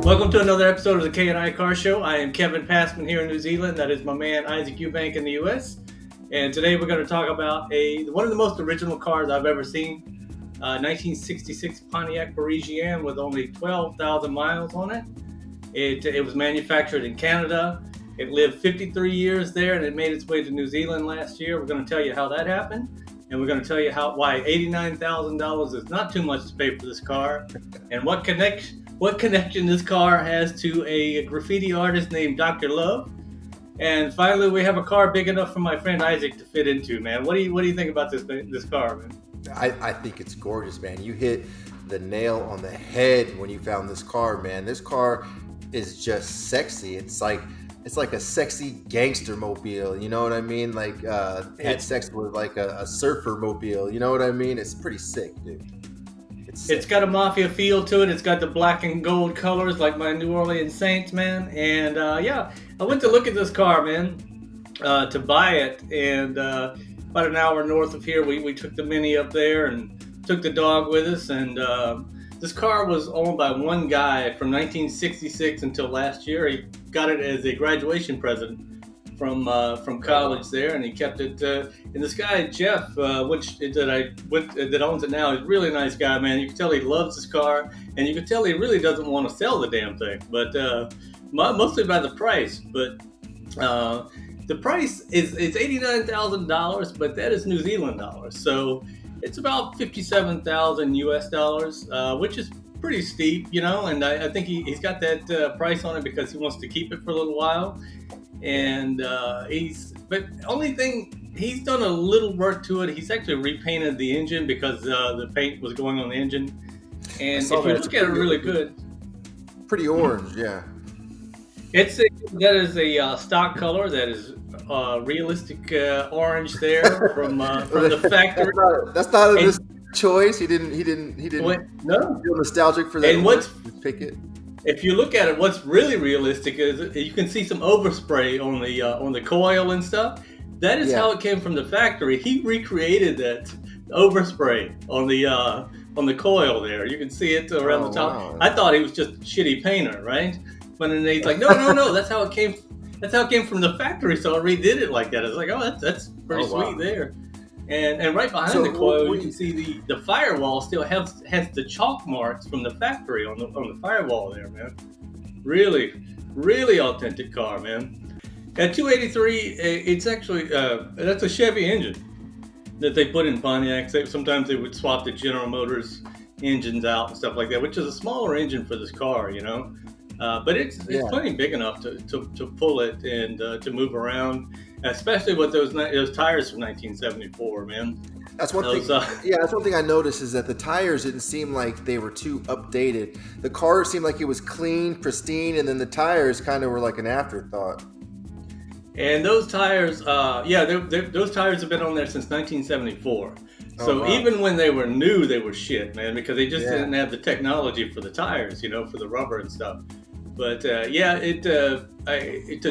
Welcome to another episode of the K&I Car Show. I am Kevin Passman here in New Zealand. That is my man Isaac Eubank in the U.S. And today we're going to talk about one of the most original cars I've ever seen. 1966 Pontiac Parisienne with only 12,000 miles on it. It was manufactured in Canada. It lived 53 years there and it made its way to New Zealand last year. We're going to tell you how that happened. And we're going to tell you why $89,000 is not too much to pay for this car. And what connection this car has to a graffiti artist named Dr. Love. And finally, we have a car big enough for my friend Isaac to fit into, man. What do you think about this car, man? I think it's gorgeous, man. You hit the nail on the head when you found this car, man. This car is just sexy. It's like a sexy gangster mobile. You know what I mean? Like had sex with like a surfer mobile. You know what I mean? It's pretty sick, dude. It's got a mafia feel to it. It's got the black and gold colors like my New Orleans Saints, man. And I went to look at this car, man, to buy it. And about an hour north of here, we took the Mini up there and took the dog with us. And this car was owned by one guy from 1966 until last year. He got it as a graduation present from college there, and he kept it. And this guy Jeff, that owns it now, is a really nice guy, man. You can tell he loves his car, and you can tell he really doesn't want to sell the damn thing, but mostly by the price. But the price is $89,000, but that is New Zealand dollars, so it's about $57,000 US dollars, which is pretty steep, you know. And I think he's got that price on it because he wants to keep it for a little while. And but only thing, he's done a little work to it. He's actually repainted the engine because the paint was going on the engine. And if you look at it really good. Pretty orange, yeah. That is a stock color. That is realistic orange there from the factory. That's not his choice. He didn't no. feel nostalgic for that. And pick it. If you look at it, what's really realistic is you can see some overspray on the coil and stuff. That is how it came from the factory. He recreated that overspray on the coil there. You can see it around the top. Wow. I thought he was just a shitty painter, right? But then he's like, no, that's how it came. That's how it came from the factory. So I redid it like that. I was like, that's pretty sweet there. And right behind the coil, you can see the firewall still has the chalk marks from the factory on the firewall there, man. Really, really authentic car, man. At 283, it's actually that's a Chevy engine that they put in Pontiacs. Sometimes they would swap the General Motors engines out and stuff like that, which is a smaller engine for this car, you know. But it's plenty big enough to pull it and to move around, especially with those tires from 1974, man. That's one thing. That's one thing I noticed is that the tires didn't seem like they were too updated. The car seemed like it was clean, pristine, and then the tires kind of were like an afterthought. And those tires, those tires have been on there since 1974. So even when they were new, they were shit, man, because they just didn't have the technology for the tires, you know, for the rubber and stuff. But to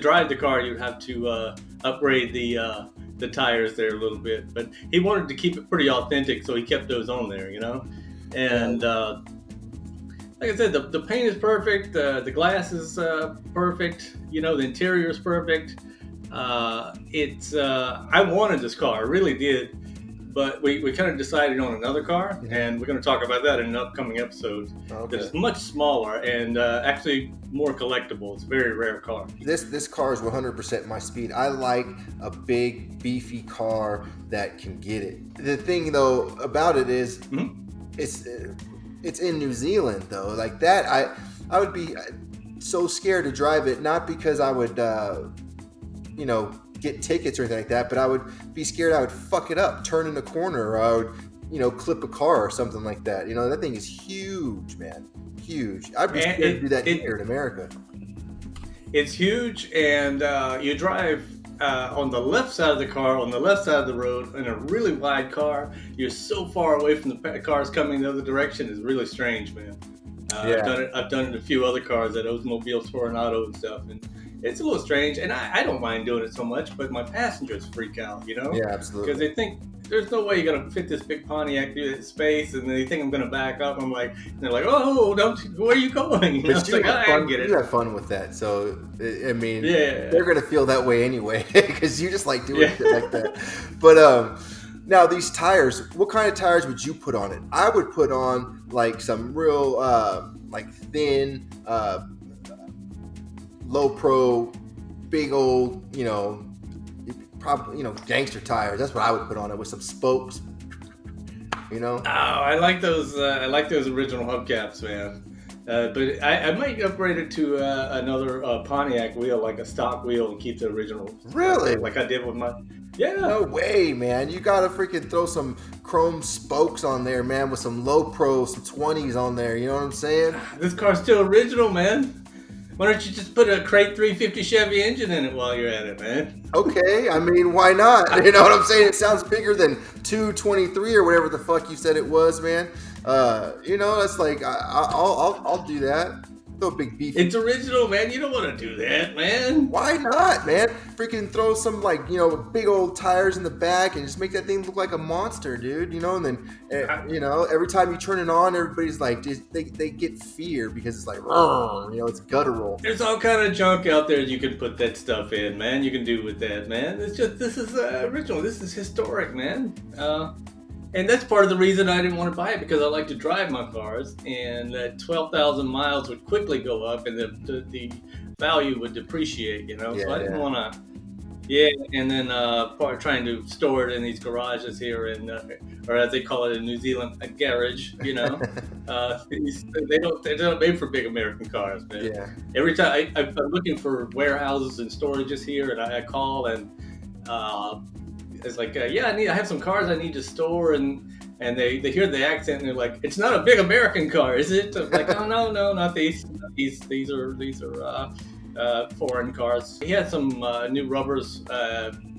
drive the car, you'd have to upgrade the tires there a little bit. But he wanted to keep it pretty authentic, so he kept those on there, you know. And like I said, the paint is perfect, the glass is perfect, you know, the interior is perfect. I wanted this car, I really did. But we kind of decided on another car, and we're going to talk about that in an upcoming episode. Okay. That is much smaller and actually more collectible. It's a very rare car. This car is 100% my speed. I like a big, beefy car that can get it. The thing, though, about it is it's in New Zealand, though. Like that, I would be so scared to drive it, not because I would, get tickets or anything like that, but I would be scared I would fuck it up, turn in a corner, or I would, clip a car or something like that. You know, that thing is huge, man. Huge. I'd be scared to do that here in America. It's huge, and you drive on the left side of the car, on the left side of the road, in a really wide car. You're so far away from the cars coming the other direction. It's really strange, man. I've done it in a few other cars at Oldsmobile Toronado and stuff, and it's a little strange, and I don't mind doing it so much, but my passengers freak out, you know? Yeah, absolutely. Because they think there's no way you're gonna fit this big Pontiac through that space, and they think I'm gonna back up. I'm like, they're like, oh, don't, where are you going? You know, But it's like, I get it. You have fun with that, so I mean, Yeah. they're gonna feel that way anyway because you just like doing shit like that. But now these tires, what kind of tires would you put on it? I would put on like some real like thin, low pro, big old, probably gangster tires. That's what I would put on it with some spokes. Oh, I like those. I like those original hubcaps, man. But I might upgrade it to another Pontiac wheel, like a stock wheel, and keep the original. Really? Like I did with my. Yeah. No way, man. You gotta freaking throw some chrome spokes on there, man, with some low pro, some 20s on there. You know what I'm saying? This car's still original, man. Why don't you just put a crate 350 Chevy engine in it while you're at it, man? Okay, I mean, why not? You know what I'm saying? It sounds bigger than 223 or whatever the fuck you said it was, man. That's like I'll do that. Throw big beef. It's original, man. You don't want to do that, man. Why not, man? Freaking throw some big old tires in the back and just make that thing look like a monster, dude. And then every time you turn it on, everybody's like, they get fear because it's like, it's guttural. There's all kind of junk out there you can put that stuff in, man. You can do with that, man. This is original. This is historic, man. And that's part of the reason I didn't want to buy it, because I like to drive my cars, and that 12,000 miles would quickly go up, and the value would depreciate, so I didn't want to. Yeah, and then trying to store it in these garages here, or as they call it in New Zealand, a garage. They're not made for big American cars, man. Yeah. Every time I'm looking for warehouses and storages here, and I call and. It's like, I have some cars I need to store, and they hear the accent and they're like, it's not a big American car, is it? I'm like, oh no, not these. These are foreign cars. He had some new rubbers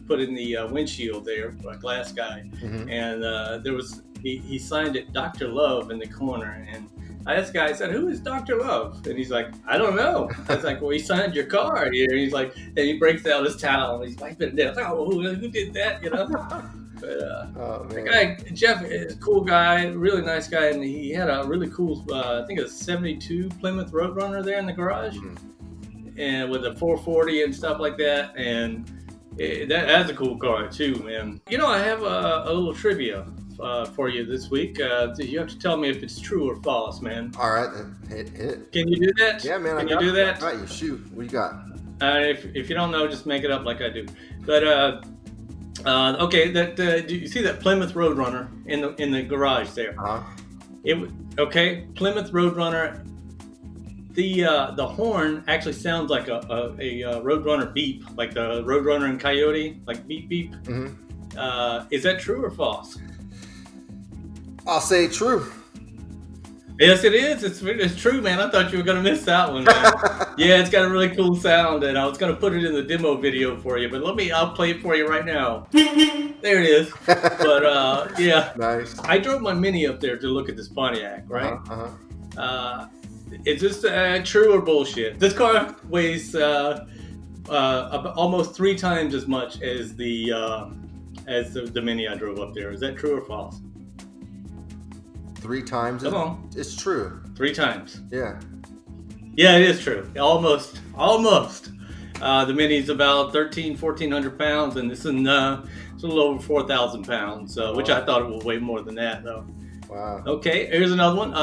put in the windshield there, a glass guy, and he signed it Dr. Love in the corner, and I asked the guy, I said, who is Dr. Love? And he's like, I don't know. I was like, well, he signed your card here. He's like, and he breaks out his towel and he's wiping it down. I was like, oh, who did that, But the guy, Jeff, is a cool guy, really nice guy, and he had a really cool, I think a 72 Plymouth Roadrunner there in the garage, and with a 440 and stuff like that, and that's a cool car too, man. I have a little trivia for you this week. You have to tell me if it's true or false, man. All right, then hit it. Can you do that? Yeah, man. Can you do that? All right, you shoot. What do you got? If you don't know, just make it up like I do. But okay, do you see that Plymouth Roadrunner in the garage there? Plymouth Roadrunner. The horn actually sounds like a Roadrunner beep, like the Roadrunner and Coyote, like beep beep. Mm-hmm. Is that true or false? I'll say true. Yes, it is. It's true, man. I thought you were gonna miss that one, man. Yeah, it's got a really cool sound, and I was gonna put it in the demo video for you, but I'll play it for you right now. There it is. But yeah, nice. I drove my Mini up there to look at this Pontiac, right? Is this true or bullshit? This car weighs almost 3 times as much as the Mini I drove up there. Is that true or false? 3 times? Come on. It's true. 3 times. Yeah. Yeah, it is true. Almost. The Mini's about 1,400 pounds, and this is it's a little over 4,000 pounds, which I thought it would weigh more than that, though. Wow. Okay, here's another one.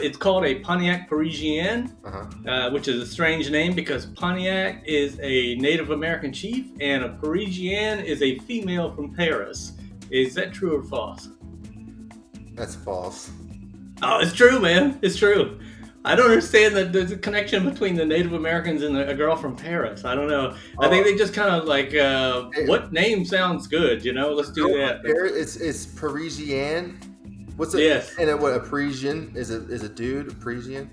It's called a Pontiac Parisienne, which is a strange name because Pontiac is a Native American chief, and a Parisienne is a female from Paris. Is that true or false? That's false. Oh, it's true, man. It's true. I don't understand the connection between the Native Americans and a girl from Paris. I don't know. I think they just kind of like, what name sounds good, Let's do that. It's Parisienne. What's it? Yes. And what a Parisian is a dude, a Parisian?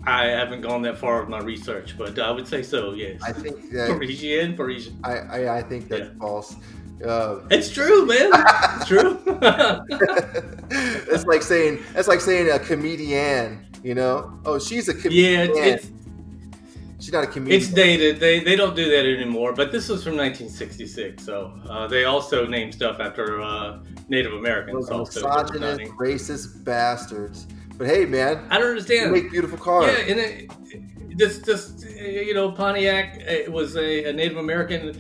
I haven't gone that far with my research, but I would say so, yes. I think that Parisian. I think that's false. It's true, man. It's true. It's like saying a comedian, Oh, she's a comedian. Yeah, She's not a comedian. It's dated. They don't do that anymore. But this was from 1966, so they also named stuff after Native Americans. Those Also, misogynist, racist bastards. But hey, man, I don't understand. You make beautiful cars. Yeah, and this Pontiac, it was a Native American.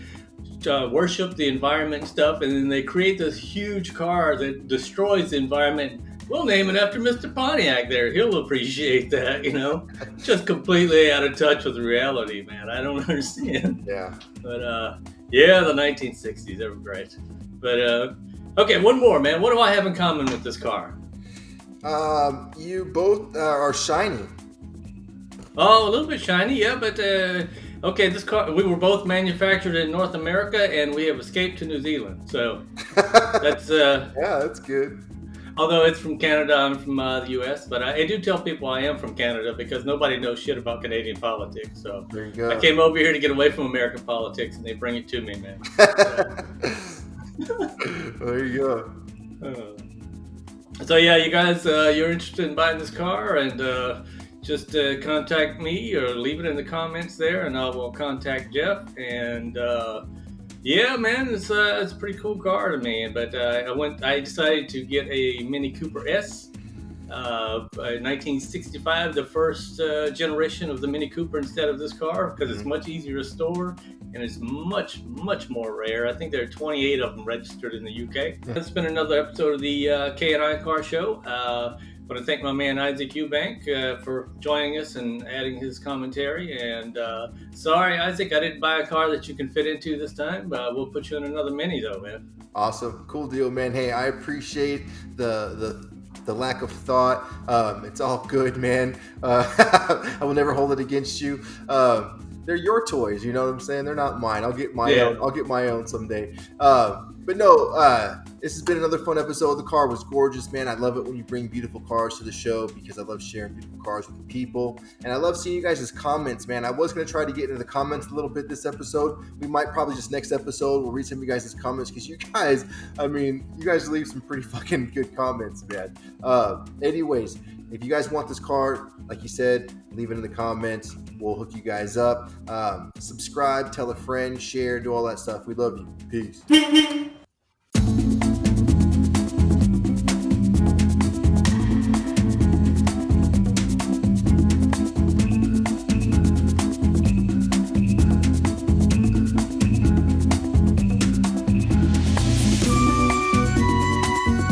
Worship the environment and stuff, and then they create this huge car that destroys the environment. We'll name it after Mr. Pontiac there. He'll appreciate that, Just completely out of touch with reality, man. I don't understand. Yeah. But, yeah, the 1960s, they were great. But, okay, one more, man. What do I have in common with this car? You both are shiny. Oh, a little bit shiny, yeah, but... Okay, this car, we were both manufactured in North America, and we have escaped to New Zealand. So that's yeah, that's good. Although it's from Canada, I'm from the U.S., but I do tell people I am from Canada because nobody knows shit about Canadian politics. So there you go. I came over here to get away from American politics, and they bring it to me, man. There you go. So yeah, you guys, you're interested in buying this car, and just contact me or leave it in the comments there, and I will contact Jeff. And yeah, man, it's a pretty cool car to me. But I decided to get a Mini Cooper S, 1965, the first generation of the Mini Cooper instead of this car, because it's much easier to store and it's much more rare. I think there are 28 of them registered in the UK. It's been another episode of the K&I Car Show. I want to thank my man Isaac Eubank for joining us and adding his commentary. And sorry, Isaac, I didn't buy a car that you can fit into this time. We'll put you in another Mini, though, man. Awesome. Cool deal, man. Hey, I appreciate the lack of thought. It's all good, man. I will never hold it against you. They're your toys, you know what I'm saying? They're not mine. I'll get my own. I'll get my own someday. But no, this has been another fun episode. The car was gorgeous, man. I love it when you bring beautiful cars to the show because I love sharing beautiful cars with people. And I love seeing you guys' comments, man. I was going to try to get into the comments a little bit this episode. We might probably just next episode, we'll read some of you guys' comments because you guys leave some pretty fucking good comments, man. Anyways, if you guys want this car, like you said, leave it in the comments. We'll hook you guys up. Subscribe, tell a friend, share, do all that stuff. We love you. Peace.